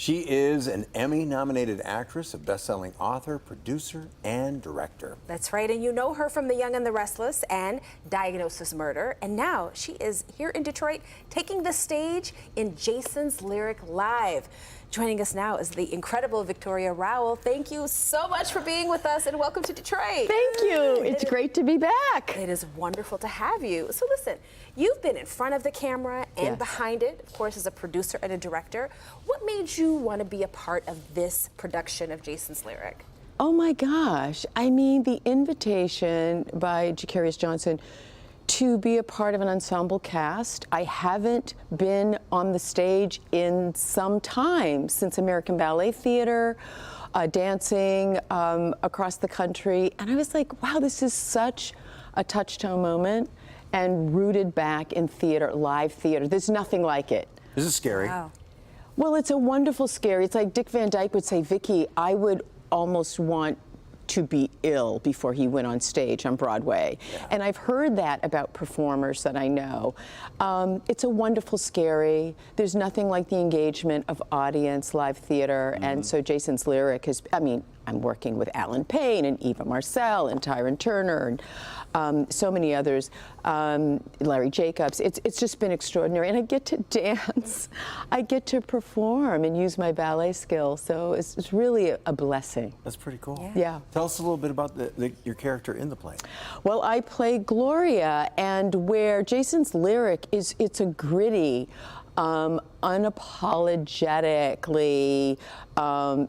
She is an Emmy-nominated actress, a best-selling author, producer, and director. That's right, and you know her from The Young and the Restless and Diagnosis Murder, and now she is here in Detroit taking the stage in Jason's Lyric Live. Joining us now is the incredible Victoria Rowell. Thank you so much for being with us, and welcome to Detroit. Thank you. It's great to be back. It is wonderful to have you. So listen, you've been in front of the camera and behind it, of course, as a producer and a director. What made you want to be a part of this production of Jason's Lyric? Oh my gosh. I mean, the invitation by Jacarius Johnson to be a part of an ensemble cast. I haven't been on the stage in some time, since American Ballet Theater, dancing across the country. And I was like, wow, this is such a touchstone moment and rooted back in theater, live theater. There's nothing like it. This is scary. Wow. Well, it's a wonderful scary. It's like Dick Van Dyke would say, Vicky, I would almost want to be ill before he went on stage on Broadway. Yeah. And I've heard that about performers that I know. It's a wonderful scary. There's nothing like the engagement of audience, live theater. And so Jason's Lyric is, I mean, I'm working with Alan Payne and Eva Marcel and Tyron Turner and so many others, Larry Jacobs. It's just been extraordinary. And I get to dance. I get to perform and use my ballet skills. So it's really a blessing. That's pretty cool. Yeah. Tell us a little bit about your character in the play. Well, I play Gloria, and where Jason's Lyric is, it's a gritty, unapologetically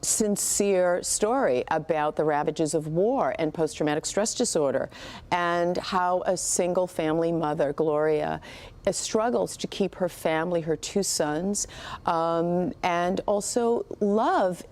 sincere story about the ravages of war and post-traumatic stress disorder, and how a single family mother, Gloria, struggles to keep her family, her two sons, and also love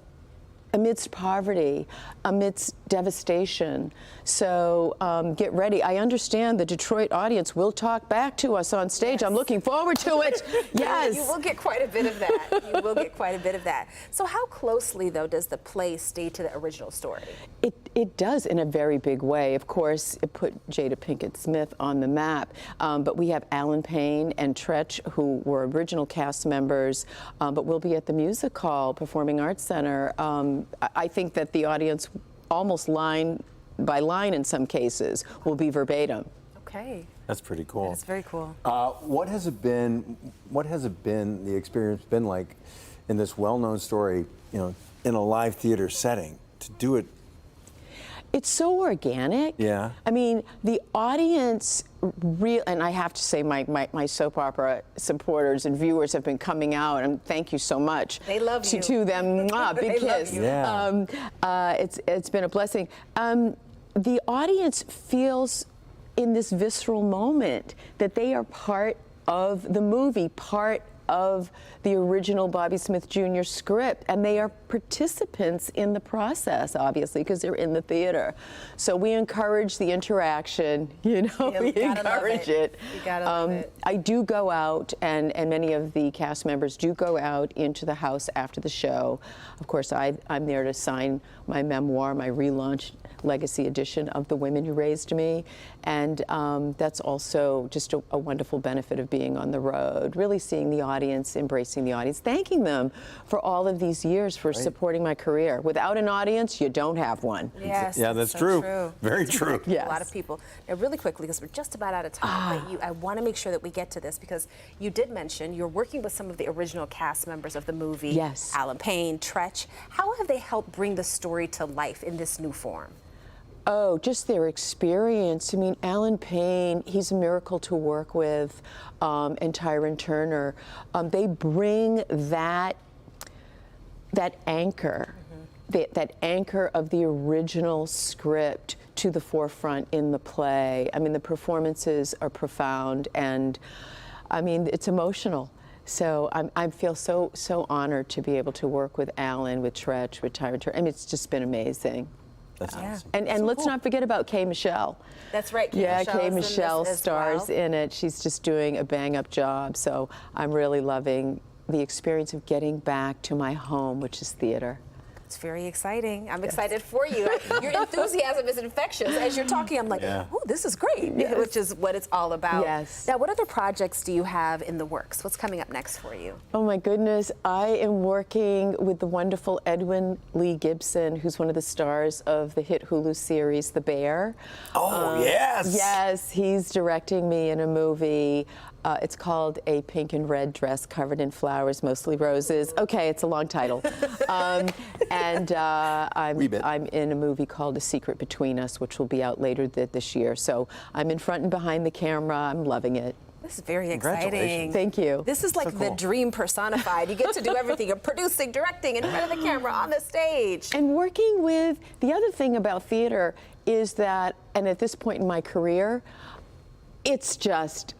amidst poverty, amidst devastation. So get ready. I understand the Detroit audience will talk back to us on stage. Yes. I'm looking forward to it. Yes. You will get quite a bit of that. You will get quite a bit of that. So how closely, though, does the play stay to the original story? It does in a very big way. Of course, it put Jada Pinkett Smith on the map, but we have Alan Payne and Tretch, who were original cast members, but will be at the Music Hall Performing Arts Center. I think that the audience, almost line by line in some cases, will be verbatim. Okay. That's pretty cool. That's very cool. What has it been the experience been like in this well-known story, you know, in a live theater setting, to do it? It's so organic. Yeah. I mean, the audience, and I have to say my soap opera supporters and viewers have been coming out, and thank you so much. They love you. To them, big kiss. Yeah. It's been a blessing. The audience feels in this visceral moment that they are part of the movie, part of the original Bobby Smith Jr. script, and they are participants in the process, obviously, because they're in the theater. So we encourage the interaction, you know, yeah, we encourage it. You gotta love it. I do go out, and many of the cast members do go out into the house after the show. Of course, I'm there to sign my memoir, my relaunched legacy edition of The Women Who Raised Me, and that's also just a wonderful benefit of being on the road, really seeing the audience, embracing the audience, thanking them for all of these years for supporting my career. Without an audience, you don't have one. Yes, yeah, that's so true. Very true. Yes. A lot of people. Now, really quickly, because we're just about out of time, but I want to make sure that we get to this, because you did mention you're working with some of the original cast members of the movie. Yes. Alan Payne, Tretch. How have they helped bring the story to life in this new form? Oh, just their experience. I mean, Alan Payne, he's a miracle to work with, and Tyron Turner. They bring that anchor, that anchor of the original script to the forefront in the play. I mean, the performances are profound, and I mean, it's emotional. So I feel so honored to be able to work with Alan, with Tretch, with Tyron Turner. I mean, it's just been amazing. That's awesome. And so let's not forget about Kay Michelle. That's right. Kay Michelle stars well. in it. She's just doing a bang-up job. So I'm really loving the experience of getting back to my home, which is theater. It's very exciting. I'm excited for you. Your enthusiasm is infectious. As you're talking, I'm like, oh, this is great, which is what it's all about. Yes. Now, what other projects do you have in the works? What's coming up next for you? Oh my goodness, I am working with the wonderful Edwin Lee Gibson, who's one of the stars of the hit Hulu series, The Bear. Oh, yes! Yes, he's directing me in a movie. It's called A Pink and Red Dress Covered in Flowers, Mostly Roses. Okay, it's a long title. I'm in a movie called A Secret Between Us, which will be out later this year. So I'm in front and behind the camera. I'm loving it. This is very exciting. Thank you. This is like the dream personified. You get to do everything. You're producing, directing, in front of the camera, on the stage. And working with, the other thing about theater is that, and at this point in my career, it's just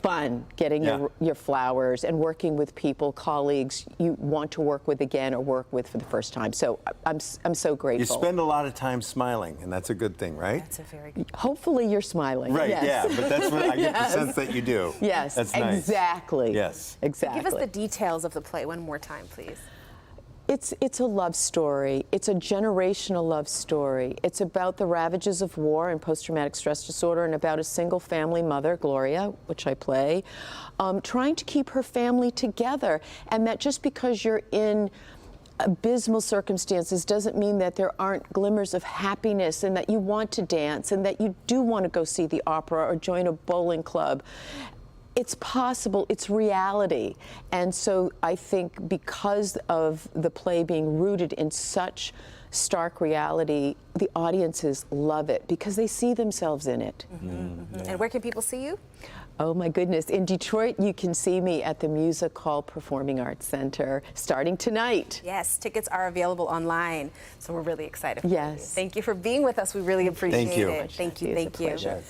fun getting your flowers and working with people, colleagues you want to work with again or work with for the first time. So I'm so grateful. You spend a lot of time smiling, and that's a good thing, right? That's a very good. Hopefully you're smiling. Right, yes. yeah, but that's what I get the sense that you do. Yes, that's nice. exactly. Yes. Exactly. Give us the details of the play one more time, please. It's a love story. It's a generational love story. It's about the ravages of war and post-traumatic stress disorder, and about a single family mother, Gloria, which I play, trying to keep her family together. And that just because you're in abysmal circumstances doesn't mean that there aren't glimmers of happiness, and that you want to dance, and that you do want to go see the opera or join a bowling club. It's possible, it's reality. And so I think because of the play being rooted in such stark reality, the audiences love it because they see themselves in it. And where can people see you? Oh my goodness. In Detroit, you can see me at the Music Hall Performing Arts Center starting tonight. Yes, tickets are available online. So we're really excited for you. Yes. Thank you for being with us. We really appreciate Thank you. it. Thank you. It's a Thank you. pleasure.